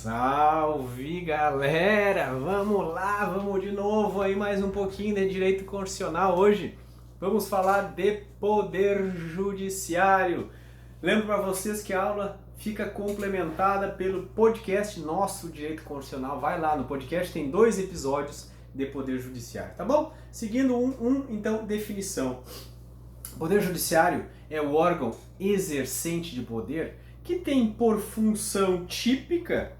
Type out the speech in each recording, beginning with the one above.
Salve, galera! Vamos lá, vamos de novo aí mais um pouquinho de direito constitucional hoje. Vamos falar de poder judiciário. Lembro para vocês que a aula fica complementada pelo podcast nosso Direito Constitucional. Vai lá no podcast, tem 2 episódios de poder judiciário, tá bom? Seguindo então, definição. Poder judiciário é o órgão exercente de poder que tem por função típica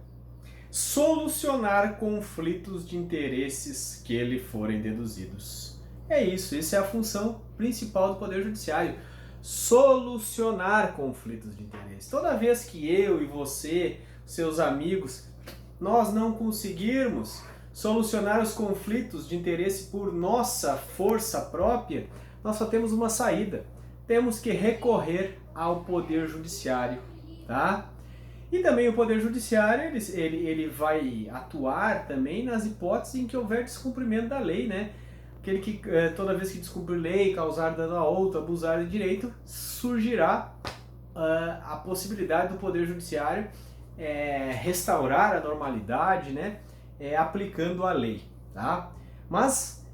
solucionar conflitos de interesses que lhe forem deduzidos. É isso, essa é a função principal do Poder Judiciário, solucionar conflitos de interesse. Toda vez que eu e você, seus amigos, nós não conseguirmos solucionar os conflitos de interesse por nossa força própria, nós só temos uma saída. Temos que recorrer ao Poder Judiciário, tá? E também o Poder Judiciário, ele vai atuar também nas hipóteses em que houver descumprimento da lei, né? Aquele que toda vez que descumprir lei, causar dano a outro, abusar de direito, surgirá a possibilidade do Poder Judiciário restaurar a normalidade, né? Aplicando a lei, tá? Mas,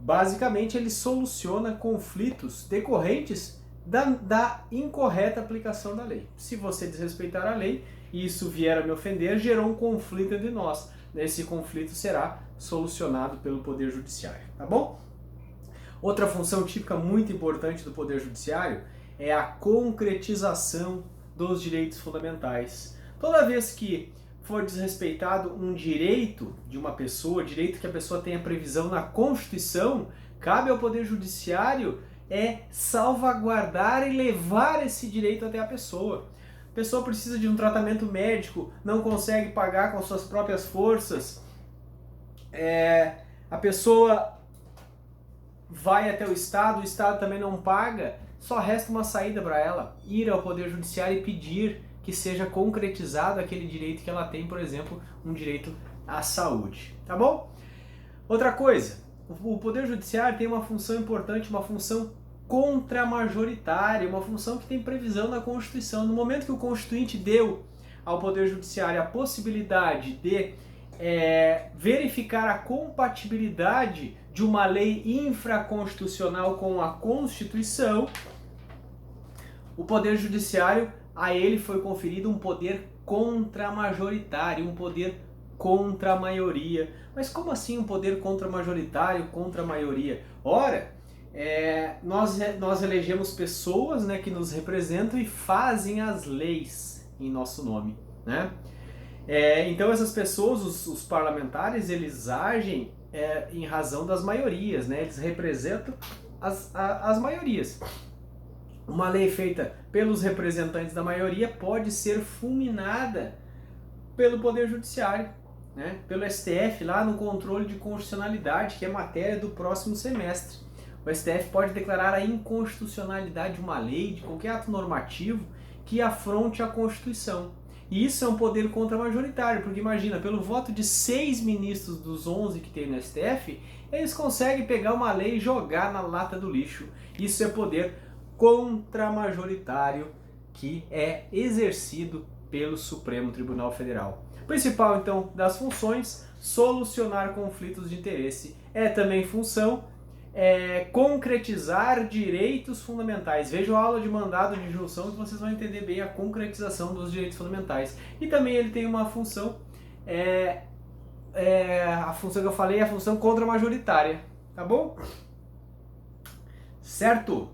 basicamente, ele soluciona conflitos decorrentes da incorreta aplicação da lei. Se você desrespeitar a lei e isso vier a me ofender, gerou um conflito entre nós. Esse conflito será solucionado pelo Poder Judiciário, tá bom? Outra função típica muito importante do Poder Judiciário é a concretização dos direitos fundamentais. Toda vez que for desrespeitado um direito de uma pessoa, direito que a pessoa tenha previsão na Constituição, cabe ao Poder Judiciário salvaguardar e levar esse direito até a pessoa. A pessoa precisa de um tratamento médico, não consegue pagar com suas próprias forças, a pessoa vai até o Estado também não paga, só resta uma saída para ela, ir ao Poder Judiciário e pedir que seja concretizado aquele direito que ela tem, por exemplo, um direito à saúde, tá bom? Outra coisa, o Poder Judiciário tem uma função importante, uma função contramajoritária, uma função que tem previsão na Constituição. No momento que o Constituinte deu ao Poder Judiciário a possibilidade de verificar a compatibilidade de uma lei infraconstitucional com a Constituição, o Poder Judiciário, a ele foi conferido um poder contramajoritário, um poder contra a maioria. Mas como assim um poder contramajoritário, contra a maioria? Ora, nós elegemos pessoas, né, que nos representam e fazem as leis em nosso nome, né? Então essas pessoas, os parlamentares, eles agem em razão das maiorias, né? Eles representam as maiorias. Uma lei feita pelos representantes da maioria pode ser fulminada pelo Poder Judiciário, né? Pelo STF, lá no controle de constitucionalidade, que é matéria do próximo semestre. O STF pode declarar a inconstitucionalidade de uma lei, de qualquer ato normativo que afronte a Constituição. E isso é um poder contramajoritário, porque imagina, pelo voto de 6 ministros dos 11 que tem no STF, eles conseguem pegar uma lei e jogar na lata do lixo. Isso é poder contramajoritário que é exercido pelo Supremo Tribunal Federal. Principal, então, das funções, solucionar conflitos de interesse. Também função concretizar direitos fundamentais. Vejam a aula de mandado de injunção que vocês vão entender bem a concretização dos direitos fundamentais. E também ele tem uma função, a função que eu falei é a função contramajoritária, tá bom? Certo?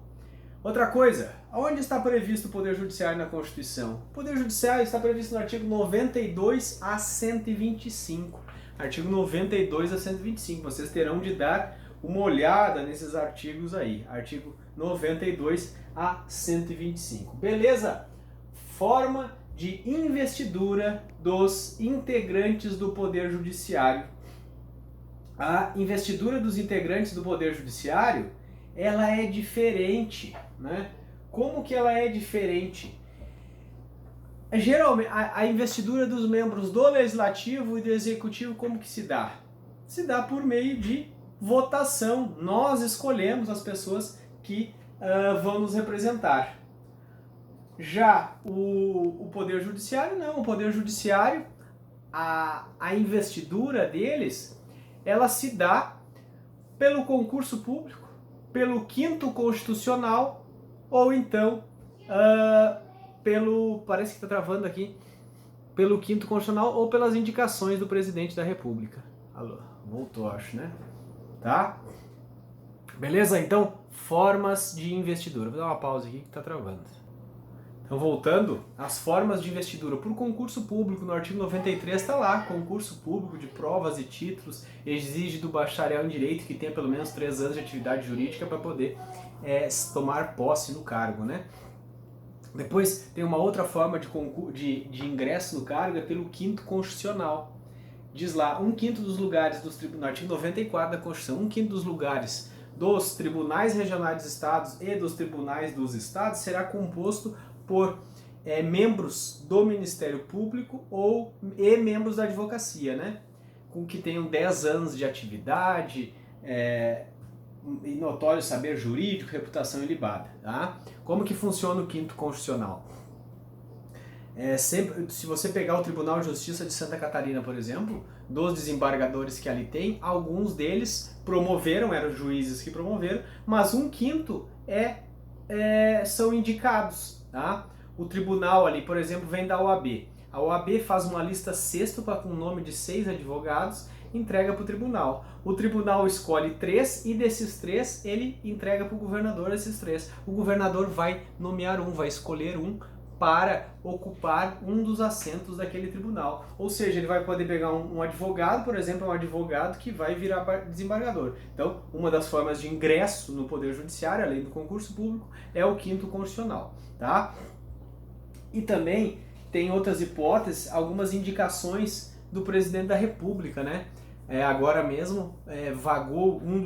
Outra coisa, onde está previsto o Poder Judiciário na Constituição? O Poder Judiciário está previsto no artigo 92 a 125. Artigo 92 a 125. Vocês terão de dar uma olhada nesses artigos aí. Artigo 92 a 125. Beleza? Forma de investidura dos integrantes do Poder Judiciário. A investidura dos integrantes do Poder Judiciário, ela é diferente, né? Como que ela é diferente? Geralmente, a investidura dos membros do Legislativo e do Executivo, como que se dá? Se dá por meio de votação. Nós escolhemos as pessoas que vão nos representar. Já o Poder Judiciário não, o Poder Judiciário, a investidura deles, ela se dá pelo concurso público, pelo 5º Constitucional, ou então parece que está travando aqui, pelo 5º Constitucional ou pelas indicações do Presidente da República. Alô, voltou, acho, né? Tá? Beleza? Então, formas de investidura. Vou dar uma pausa aqui que está travando. Então, voltando, as formas de investidura por concurso público, no artigo 93 está lá, concurso público de provas e títulos, exige do bacharel em Direito que tenha pelo menos 3 anos de atividade jurídica para poder tomar posse no cargo, né? Depois tem uma outra forma de ingresso no cargo, é pelo 5º Constitucional. Diz lá, 1/5 dos lugares dos tribunais, no artigo 94 da Constituição, 1/5 dos lugares dos tribunais regionais dos estados e dos tribunais dos estados será composto por membros do Ministério Público e membros da advocacia, né? Com que tenham 10 anos de atividade, e notório saber jurídico, reputação ilibada. Tá? Como que funciona o 5º Constitucional? Se você pegar o Tribunal de Justiça de Santa Catarina, por exemplo, dos desembargadores que ali tem, alguns deles promoveram, eram juízes que promoveram, mas 1/5 são indicados. Tá? O tribunal ali, por exemplo, vem da OAB. A OAB faz uma lista sextupa com o nome de 6 advogados, entrega para o tribunal. O tribunal escolhe 3 e desses 3 ele entrega para o governador esses 3. O governador vai nomear vai escolher para ocupar um dos assentos daquele tribunal. Ou seja, ele vai poder pegar um advogado, por exemplo, um advogado que vai virar desembargador. Então, uma das formas de ingresso no Poder Judiciário, além do concurso público, é o 5º Constitucional. Tá? E também tem outras hipóteses, algumas indicações do Presidente da República, né? Agora mesmo vagou um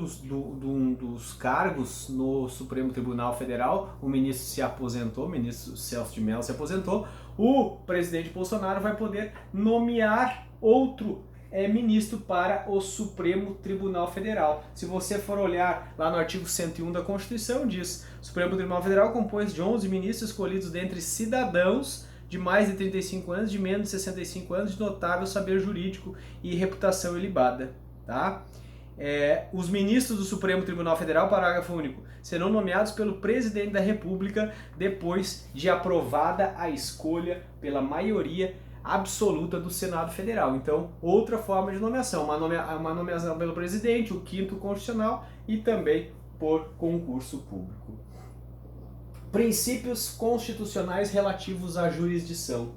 dos cargos no Supremo Tribunal Federal, o ministro se aposentou, o ministro Celso de Mello se aposentou, o presidente Bolsonaro vai poder nomear outro ministro para o Supremo Tribunal Federal. Se você for olhar lá no artigo 101 da Constituição, diz: o Supremo Tribunal Federal compõe-se de 11 ministros escolhidos dentre cidadãos de mais de 35 anos, de menos de 65 anos, de notável saber jurídico e reputação ilibada. Tá? Os ministros do Supremo Tribunal Federal, parágrafo único, serão nomeados pelo Presidente da República depois de aprovada a escolha pela maioria absoluta do Senado Federal. Então, outra forma de nomeação, uma nomeação pelo Presidente, o 5º Constitucional e também por concurso público. Princípios constitucionais relativos à jurisdição.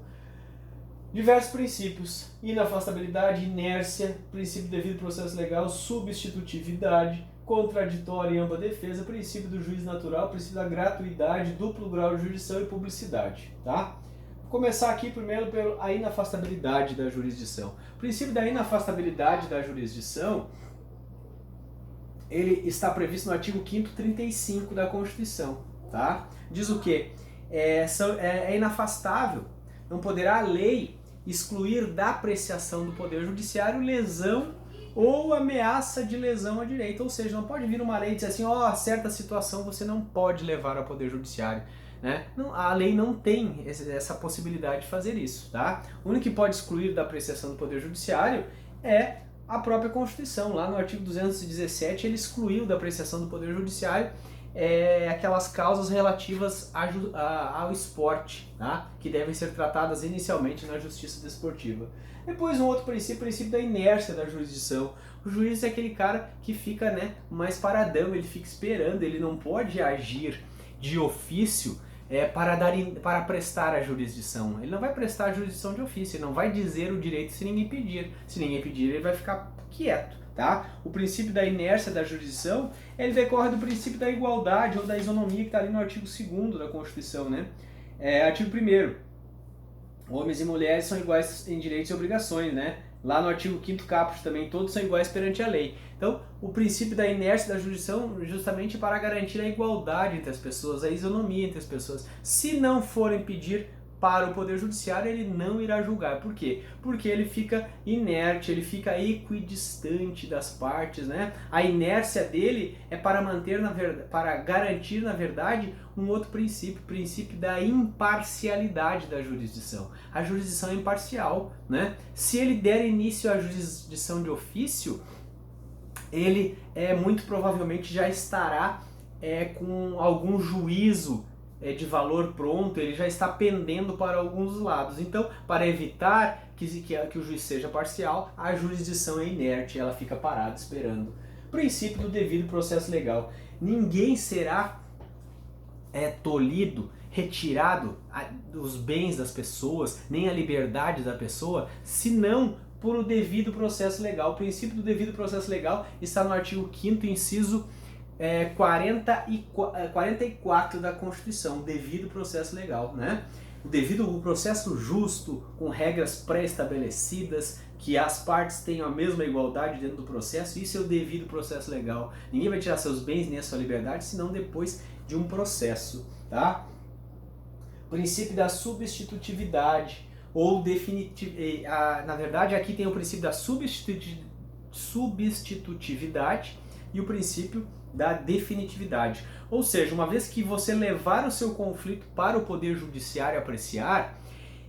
Diversos princípios: inafastabilidade, inércia, princípio do devido processo legal, substitutividade, contraditória e ampla defesa, princípio do juiz natural, princípio da gratuidade, duplo grau de jurisdição e publicidade. Tá? Vou começar aqui primeiro pela inafastabilidade da jurisdição. O princípio da inafastabilidade da jurisdição, ele está previsto no artigo 5º 35 da Constituição. Tá? Diz o quê? É inafastável, não poderá a lei excluir da apreciação do Poder Judiciário lesão ou ameaça de lesão a direito. Ou seja, não pode vir uma lei e dizer assim, certa situação você não pode levar ao Poder Judiciário. Né? Não, a lei não tem essa possibilidade de fazer isso. Tá? O único que pode excluir da apreciação do Poder Judiciário é a própria Constituição. Lá no artigo 217 ele excluiu da apreciação do Poder Judiciário aquelas causas relativas ao esporte, tá? Que devem ser tratadas inicialmente na justiça desportiva. Depois um outro princípio, o princípio da inércia da jurisdição. O juiz é aquele cara que fica mais paradão, ele fica esperando, ele não pode agir de ofício para prestar a jurisdição. Ele não vai prestar a jurisdição de ofício, ele não vai dizer o direito se ninguém pedir. Se ninguém pedir, ele vai ficar quieto. Tá? O princípio da inércia da jurisdição, ele decorre do princípio da igualdade ou da isonomia que está ali no artigo 2º da Constituição. Né? Artigo 1º, homens e mulheres são iguais em direitos e obrigações. Né? Lá no artigo 5º caput também, todos são iguais perante a lei. Então, o princípio da inércia da jurisdição justamente para garantir a igualdade entre as pessoas, a isonomia entre as pessoas. Se não forem pedir, para o Poder Judiciário ele não irá julgar. Por quê? Porque ele fica inerte, ele fica equidistante das partes, né? A inércia dele é para manter, para garantir, na verdade, um outro princípio, o princípio da imparcialidade da jurisdição. A jurisdição é imparcial, né? Se ele der início à jurisdição de ofício, ele muito provavelmente já estará com algum juízo de valor pronto, ele já está pendendo para alguns lados. Então, para evitar que o juiz seja parcial, a jurisdição é inerte, ela fica parada esperando. Princípio do devido processo legal. Ninguém será tolhido, retirado os bens das pessoas, nem a liberdade da pessoa, senão por o devido processo legal. O princípio do devido processo legal está no artigo 5º, inciso 44 da Constituição, devido processo legal, né? O processo justo, com regras pré-estabelecidas, que as partes tenham a mesma igualdade dentro do processo, isso é o devido processo legal. Ninguém vai tirar seus bens nem a sua liberdade, senão depois de um processo, tá? Princípio da substitutividade, ou na verdade aqui tem o princípio da substitutividade e o princípio da definitividade. Ou seja, uma vez que você levar o seu conflito para o Poder Judiciário apreciar,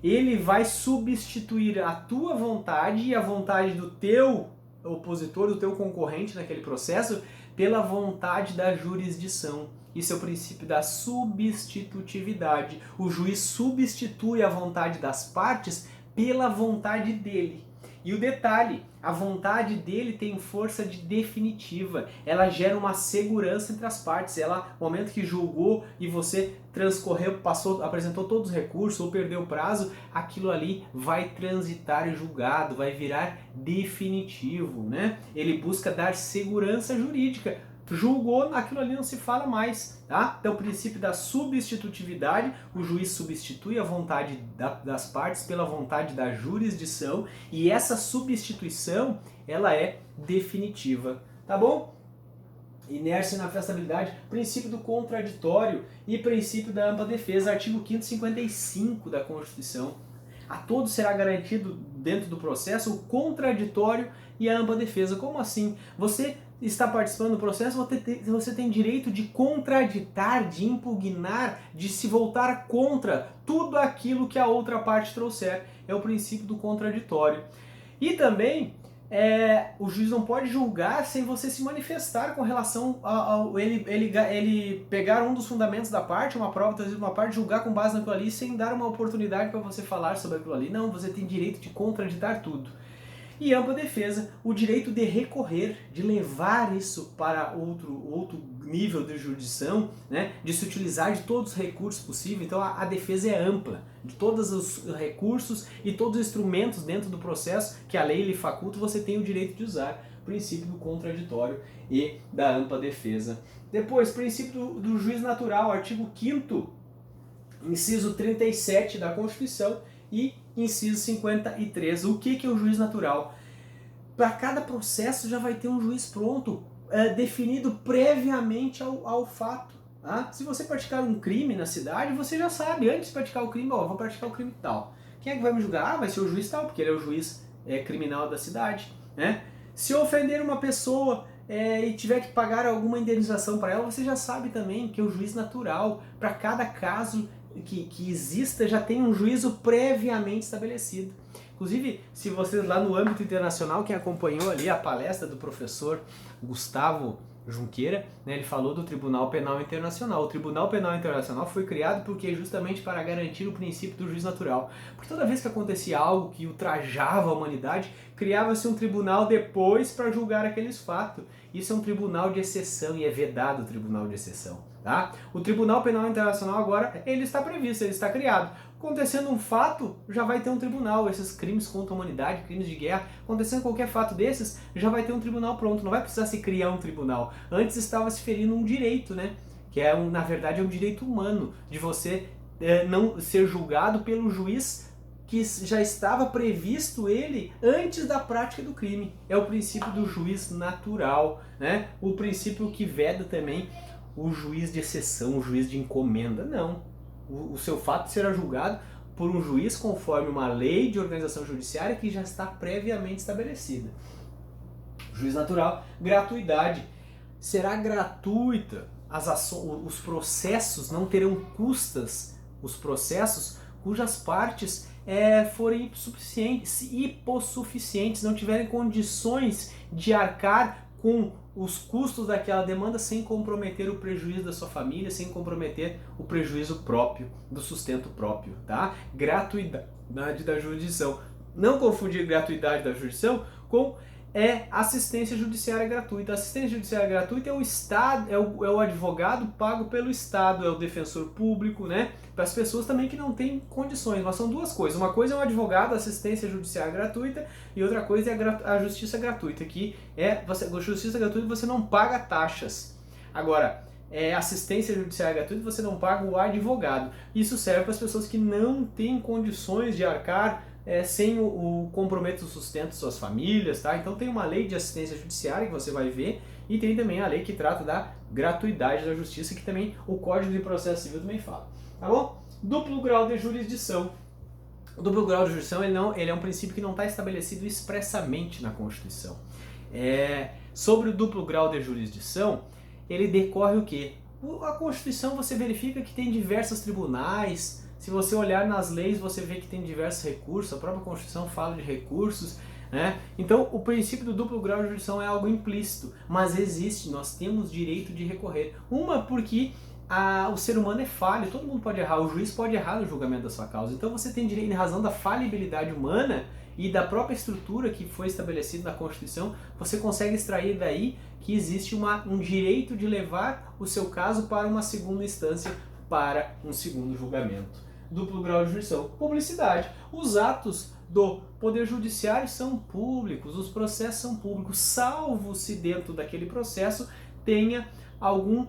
ele vai substituir a tua vontade e a vontade do teu opositor, do teu concorrente naquele processo, pela vontade da jurisdição. Isso é o princípio da substitutividade. O juiz substitui a vontade das partes pela vontade dele. E o detalhe, a vontade dele tem força de definitiva, ela gera uma segurança entre as partes. Ela, no momento que julgou e você transcorreu, apresentou todos os recursos ou perdeu o prazo, aquilo ali vai transitar em julgado, vai virar definitivo, né? Ele busca dar segurança jurídica. Julgou, aquilo ali não se fala mais, tá? Então, o princípio da substitutividade, o juiz substitui a vontade das partes pela vontade da jurisdição, e essa substituição, ela é definitiva, tá bom? Inércia e inafastabilidade, princípio do contraditório e princípio da ampla defesa, artigo 5º, 55 da Constituição. A todos será garantido dentro do processo o contraditório e a ampla defesa. Como assim? Você está participando do processo, você tem direito de contraditar, de impugnar, de se voltar contra tudo aquilo que a outra parte trouxer. É o princípio do contraditório. E também, o juiz não pode julgar sem você se manifestar com relação ao ele pegar um dos fundamentos da parte, uma prova trazida de uma parte, julgar com base naquilo ali, sem dar uma oportunidade para você falar sobre aquilo ali. Não, você tem direito de contraditar tudo. E ampla defesa, o direito de recorrer, de levar isso para outro nível de jurisdição, né? De se utilizar de todos os recursos possíveis. Então a defesa é ampla, de todos os recursos e todos os instrumentos dentro do processo que a lei lhe faculta, você tem o direito de usar. Princípio do contraditório e da ampla defesa. Depois, princípio do juiz natural, artigo 5º, inciso 37 da Constituição e inciso 53. O que é o juiz natural? Para cada processo já vai ter um juiz pronto, definido previamente ao fato. Tá? Se você praticar um crime na cidade, você já sabe, antes de praticar o crime, vou praticar o crime tal. Quem é que vai me julgar? Vai ser o juiz tal, porque ele é o juiz criminal da cidade. Né? Se eu ofender uma pessoa e tiver que pagar alguma indenização para ela, você já sabe também que é o juiz natural. Para cada caso que exista, já tem um juízo previamente estabelecido. Inclusive, se vocês lá no âmbito internacional, quem acompanhou ali a palestra do professor Gustavo Junqueira, né, ele falou do Tribunal Penal Internacional. O Tribunal Penal Internacional foi criado justamente para garantir o princípio do juiz natural. Porque toda vez que acontecia algo que ultrajava a humanidade, criava-se um tribunal depois para julgar aqueles fatos. Isso é um tribunal de exceção e é vedado o tribunal de exceção. Tá? O Tribunal Penal Internacional agora, ele está previsto, ele está criado. Acontecendo um fato, já vai ter um tribunal. Esses crimes contra a humanidade, crimes de guerra, acontecendo qualquer fato desses, já vai ter um tribunal pronto. Não vai precisar se criar um tribunal. Antes estava se ferindo um direito, né? Que na verdade é um direito humano, de você não ser julgado pelo juiz que já estava previsto ele antes da prática do crime. É o princípio do juiz natural, né? O princípio que veda também o juiz de exceção, o juiz de encomenda. Não. O seu fato será julgado por um juiz conforme uma lei de organização judiciária que já está previamente estabelecida. Juiz natural, gratuidade. Será gratuita, os processos não terão custas, os processos cujas partes forem hipossuficientes, não tiverem condições de arcar com os custos daquela demanda sem comprometer o prejuízo da sua família, sem comprometer o prejuízo próprio, do sustento próprio, tá? Gratuidade da jurisdição. Não confundir gratuidade da jurisdição com assistência judiciária gratuita. Assistência judiciária gratuita é o Estado, é o advogado pago pelo Estado, é o defensor público, né? Para as pessoas também que não têm condições. Mas são duas coisas. Uma coisa é um advogado, assistência judiciária gratuita, e outra coisa é a justiça gratuita, que a justiça gratuita você não paga taxas. Agora, assistência judiciária gratuita você não paga o advogado. Isso serve para as pessoas que não têm condições de arcar sem o comprometo do sustento de suas famílias, tá? Então tem uma lei de assistência judiciária que você vai ver e tem também a lei que trata da gratuidade da justiça, que também o Código de Processo Civil também fala, tá bom? Duplo grau de jurisdição. O duplo grau de jurisdição ele é um princípio que não está estabelecido expressamente na Constituição. Sobre o duplo grau de jurisdição, ele decorre o quê? A Constituição você verifica que tem diversos tribunais. Se você olhar nas leis, você vê que tem diversos recursos, a própria Constituição fala de recursos, né? Então, o princípio do duplo grau de jurisdição é algo implícito, mas existe, nós temos direito de recorrer. Porque o ser humano é falho, todo mundo pode errar, o juiz pode errar no julgamento da sua causa. Então, você tem direito, em razão da falibilidade humana e da própria estrutura que foi estabelecida na Constituição, você consegue extrair daí que existe um direito de levar o seu caso para uma segunda instância, para um segundo julgamento. Duplo grau de jurisdição. Publicidade. Os atos do Poder Judiciário são públicos, os processos são públicos, salvo se dentro daquele processo tenha algum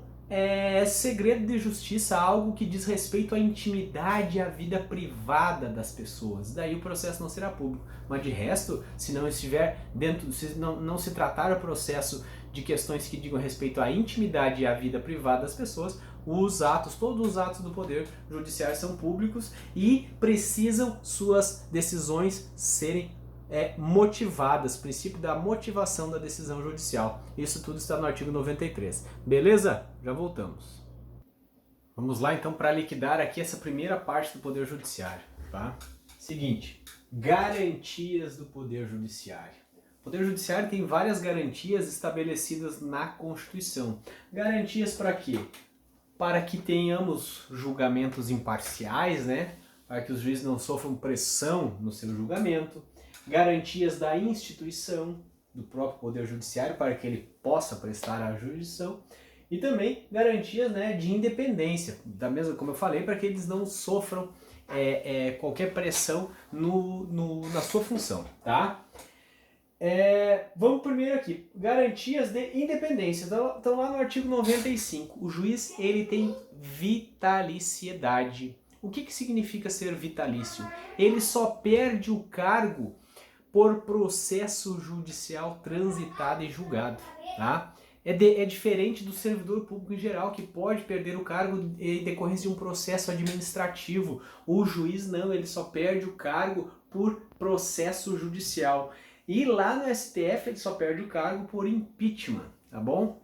segredo de justiça, algo que diz respeito à intimidade e à vida privada das pessoas. Daí o processo não será público. Mas de resto, se não estiver dentro, se não se tratar o processo de questões que digam respeito à intimidade e à vida privada das pessoas, todos os atos do Poder Judiciário são públicos e precisam suas decisões serem motivadas, princípio da motivação da decisão judicial. Isso tudo está no artigo 93. Beleza? Já voltamos. Vamos lá então para liquidar aqui essa primeira parte do Poder Judiciário, tá? Seguinte, garantias do Poder Judiciário. O Poder Judiciário tem várias garantias estabelecidas na Constituição. Garantias para quê? Para que tenhamos julgamentos imparciais, né? Para que os juízes não sofram pressão no seu julgamento. Garantias da instituição do próprio Poder Judiciário para que ele possa prestar a jurisdição. E também garantias, né, de independência, da mesma como eu falei, para que eles não sofram qualquer pressão na sua função, tá? Vamos primeiro aqui, garantias de independência. Então lá no artigo 95, o juiz ele tem vitaliciedade. O que significa ser vitalício? Ele só perde o cargo por processo judicial transitado e julgado, tá? É diferente do servidor público em geral, que pode perder o cargo em decorrência de um processo administrativo. O juiz não, ele só perde o cargo por processo judicial. E lá no STF ele só perde o cargo por impeachment, tá bom?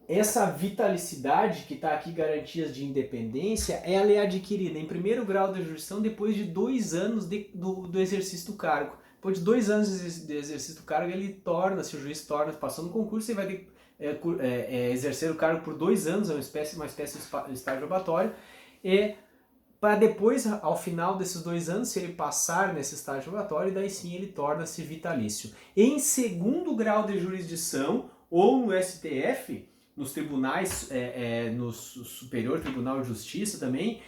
Essa vitalicidade que está aqui, garantias de independência, ela é adquirida em primeiro grau da jurisdição depois de 2 anos do exercício do cargo. Depois de 2 anos de exercício do cargo, se o juiz passou no concurso, ele vai ter exercer o cargo por 2 anos, é uma espécie de estágio probatório, e para depois, ao final desses 2 anos, se ele passar nesse estágio probatório, daí sim ele torna-se vitalício. Em segundo grau de jurisdição, ou no STF, nos tribunais, no Superior Tribunal de Justiça também,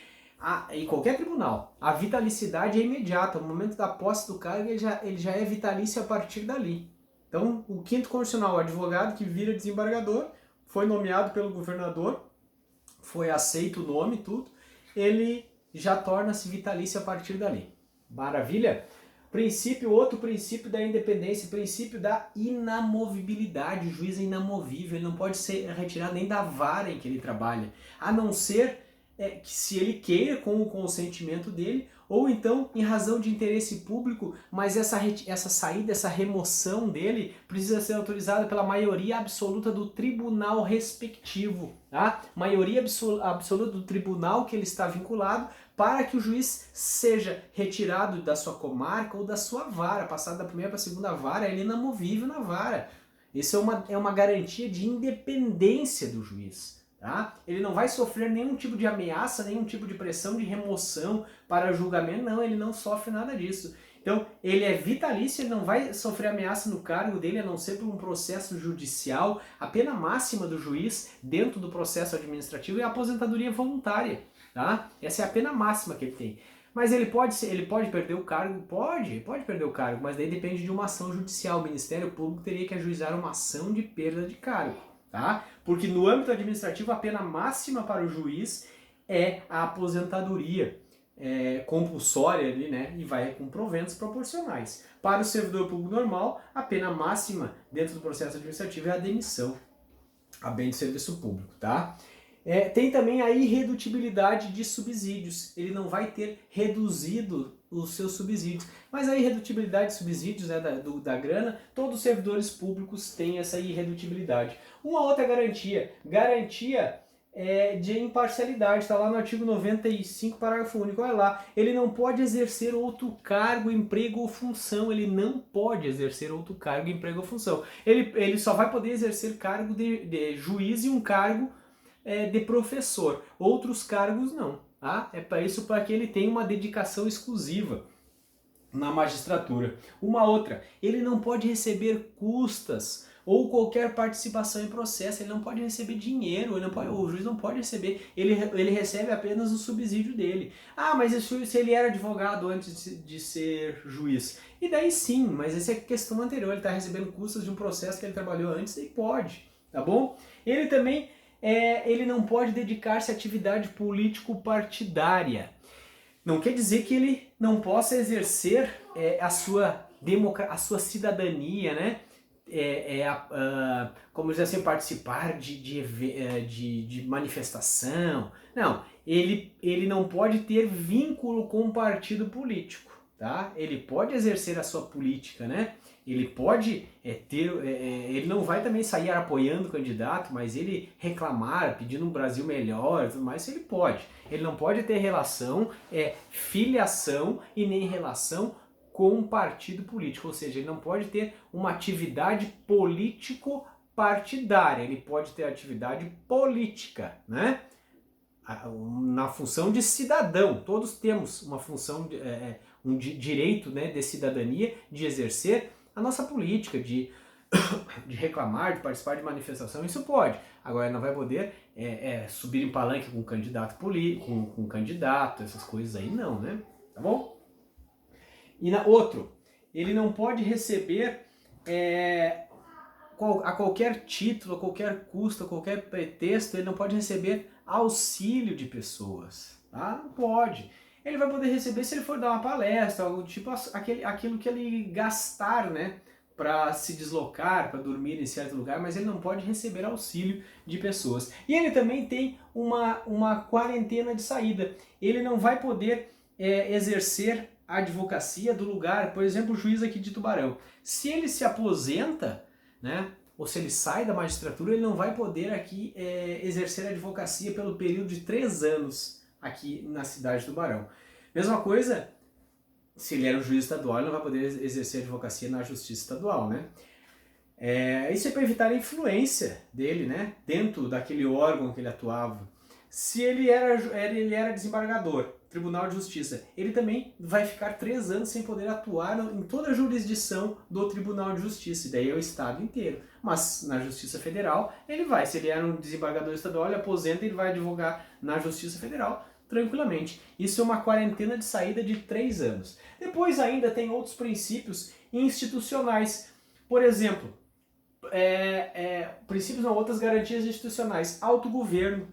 em qualquer tribunal, a vitalicidade é imediata. No momento da posse do cargo, ele já é vitalício a partir dali. Então, o quinto constitucional, o advogado que vira desembargador, foi nomeado pelo governador, foi aceito o nome e tudo, ele já torna-se vitalício a partir dali. Maravilha? Outro princípio da independência, princípio da inamovibilidade. O juiz é inamovível, ele não pode ser retirado nem da vara em que ele trabalha, a não ser que se ele queira, com o consentimento dele, ou então em razão de interesse público, mas essa saída, essa remoção dele precisa ser autorizada pela maioria absoluta do tribunal respectivo, tá? Maioria absoluta do tribunal que ele está vinculado, para que o juiz seja retirado da sua comarca ou da sua vara, passado da primeira para a segunda vara, ele é inamovível na vara. Isso é uma garantia de independência do juiz. Tá? Ele não vai sofrer nenhum tipo de ameaça, nenhum tipo de pressão de remoção para julgamento, não, ele não sofre nada disso. Então, ele é vitalício, ele não vai sofrer ameaça no cargo dele, a não ser por um processo judicial. A pena máxima do juiz dentro do processo administrativo é a aposentadoria voluntária. Tá? Essa é a pena máxima que ele tem. Mas ele pode perder o cargo? Pode perder o cargo, mas daí depende de uma ação judicial. O Ministério Público teria que ajuizar uma ação de perda de cargo. Tá? Porque no âmbito administrativo a pena máxima para o juiz é a aposentadoria compulsória ali, né? E vai com proventos proporcionais. Para o servidor público normal, a pena máxima dentro do processo administrativo é a demissão a bem de serviço público, tá? Tem também a irredutibilidade de subsídios. Ele não vai ter reduzido os seus subsídios. Mas a irredutibilidade de subsídios, né, da grana, todos os servidores públicos têm essa irredutibilidade. Uma outra garantia de imparcialidade, está lá no artigo 95, parágrafo único, olha lá, ele não pode exercer outro cargo, emprego ou função, ele não pode exercer outro cargo, emprego ou função. Ele só vai poder exercer cargo de juiz e um cargo de professor, outros cargos não. Tá? É para isso, para que ele tenha uma dedicação exclusiva na magistratura. Uma outra, ele não pode receber custas ou qualquer participação em processo, ele não pode receber dinheiro, o juiz não pode receber, ele recebe apenas o subsídio dele. Ah, mas se ele era advogado antes de ser juiz? E daí sim, mas essa é questão anterior, ele está recebendo custas de um processo que ele trabalhou antes, e pode, tá bom? Ele também ele não pode dedicar-se à atividade político-partidária. Não quer dizer que ele não possa exercer a sua cidadania, né? Como dizer assim, participar de manifestação. Não, ele não pode ter vínculo com um partido político, tá? Ele pode exercer a sua política, né? Ele pode ele não vai também sair apoiando o candidato, mas ele reclamar, pedindo um Brasil melhor e tudo mais, ele pode. Ele não pode ter relação, filiação e nem relação com um partido político, ou seja, ele não pode ter uma atividade político-partidária, ele pode ter atividade política, né? Na função de cidadão. Todos temos uma função, um direito, né, de cidadania, de exercer a nossa política, de reclamar, de participar de manifestação, isso pode. Agora não vai poder subir em palanque com um candidato político, com um candidato, essas coisas aí não, né? Tá bom? E outro, ele não pode receber a qualquer título, a qualquer custo, a qualquer pretexto, ele não pode receber auxílio de pessoas, tá? Não pode. Ele vai poder receber se ele for dar uma palestra, algo tipo aquilo que ele gastar, né, para se deslocar, para dormir em certo lugar, mas ele não pode receber auxílio de pessoas. E ele também tem uma quarentena de saída. Ele não vai poder exercer a advocacia do lugar, por exemplo, o juiz aqui de Tubarão. Se ele se aposenta, né, ou se ele sai da magistratura, ele não vai poder aqui exercer a advocacia pelo período de 3 anos aqui na cidade de Tubarão. Mesma coisa, se ele era um juiz estadual, ele não vai poder exercer a advocacia na justiça estadual, né? Isso é para evitar a influência dele, né, dentro daquele órgão que ele atuava. Se ele era desembargador, Tribunal de Justiça, ele também vai ficar 3 anos sem poder atuar em toda a jurisdição do Tribunal de Justiça, e daí é o estado inteiro. Mas na Justiça Federal, ele vai. Se ele era um desembargador estadual, ele aposenta e ele vai advogar na Justiça Federal tranquilamente. Isso é uma quarentena de saída de 3 anos. Depois ainda tem outros princípios institucionais. Por exemplo, princípios não, outras garantias institucionais. Autogoverno.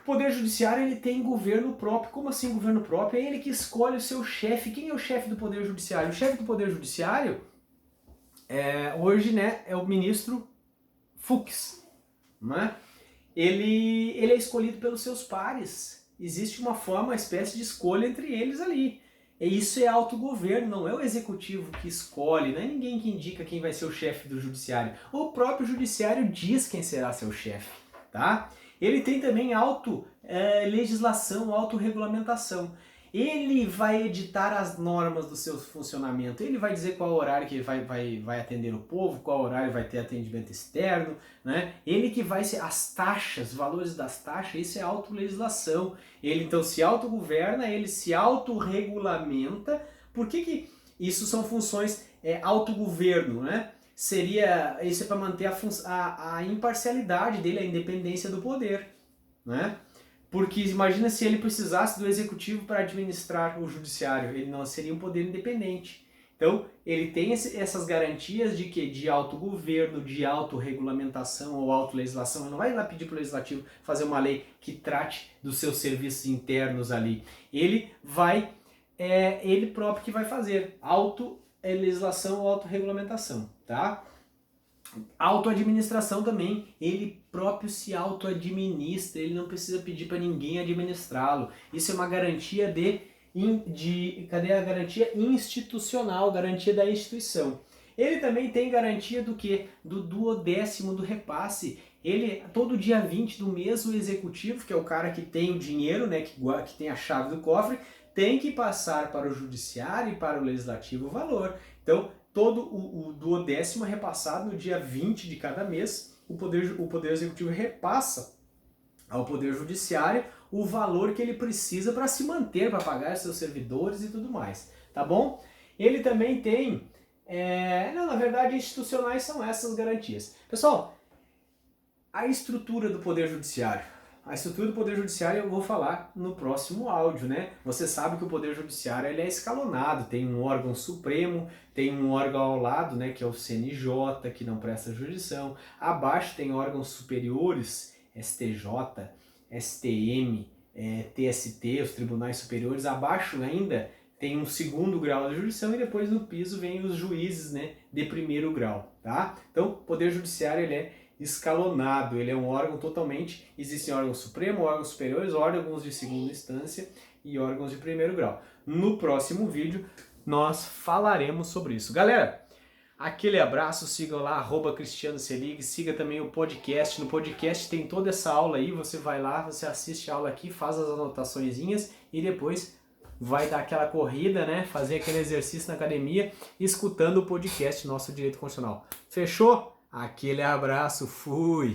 O Poder Judiciário, ele tem governo próprio. Como assim governo próprio? É ele que escolhe o seu chefe. Quem é o chefe do Poder Judiciário? O chefe do Poder Judiciário, hoje, né, é o ministro Fux, né? ele é escolhido pelos seus pares. Existe uma espécie de escolha entre eles ali. E isso é autogoverno, não é o executivo que escolhe, não é ninguém que indica quem vai ser o chefe do judiciário. O próprio judiciário diz quem será seu chefe, tá? Ele tem também legislação, autorregulamentação. Ele vai editar as normas do seu funcionamento, ele vai dizer qual horário que vai atender o povo, qual horário vai ter atendimento externo, né? Ele que vai ser as taxas, valores das taxas, isso é autolegislação. Ele então se autogoverna, ele se autorregulamenta. Por que isso são funções autogoverno, né? Isso é para manter a imparcialidade dele, a independência do poder, né? Porque imagina se ele precisasse do executivo para administrar o judiciário, ele não seria um poder independente. Então, ele tem essas garantias de que de autogoverno, de autorregulamentação ou autolegislação. Ele não vai lá pedir para o legislativo fazer uma lei que trate dos seus serviços internos ali. Ele próprio que vai fazer autolegislação ou autorregulamentação, tá? Autoadministração também, ele próprio se autoadministra, ele não precisa pedir para ninguém administrá-lo. Isso é uma garantia cadê a garantia institucional, garantia da instituição. Ele também tem garantia do que? Do 10º do repasse. Ele, todo dia 20 do mês, o executivo, que é o cara que tem o dinheiro, né, que tem a chave do cofre, tem que passar para o judiciário e para o legislativo o valor. Então, todo o 10º é repassado no dia 20 de cada mês, o poder Executivo repassa ao Poder Judiciário o valor que ele precisa para se manter, para pagar seus servidores e tudo mais, tá bom? Ele também tem, na verdade, institucionais são essas garantias. Pessoal, a estrutura do Poder Judiciário. A estrutura do Poder Judiciário eu vou falar no próximo áudio, né? Você sabe que o Poder Judiciário ele é escalonado, tem um órgão supremo, tem um órgão ao lado, né, que é o CNJ, que não presta jurisdição. Abaixo tem órgãos superiores, STJ, STM, TST, os tribunais superiores. Abaixo ainda tem um 2º grau de jurisdição e depois no piso vem os juízes, né, de 1º grau, tá? Então, o Poder Judiciário ele é escalonado, ele é um órgão totalmente, existem órgãos supremos, órgãos superiores, órgãos de 2ª instância e órgãos de 1º grau. No próximo vídeo nós falaremos sobre isso. Galera, aquele abraço, sigam lá, @CristianoSelig, siga também o podcast, no podcast tem toda essa aula aí, você vai lá, você assiste a aula aqui, faz as anotaçõezinhas e depois vai dar aquela corrida, né, fazer aquele exercício na academia, escutando o podcast Nosso Direito Constitucional. Fechou? Aquele abraço, fui!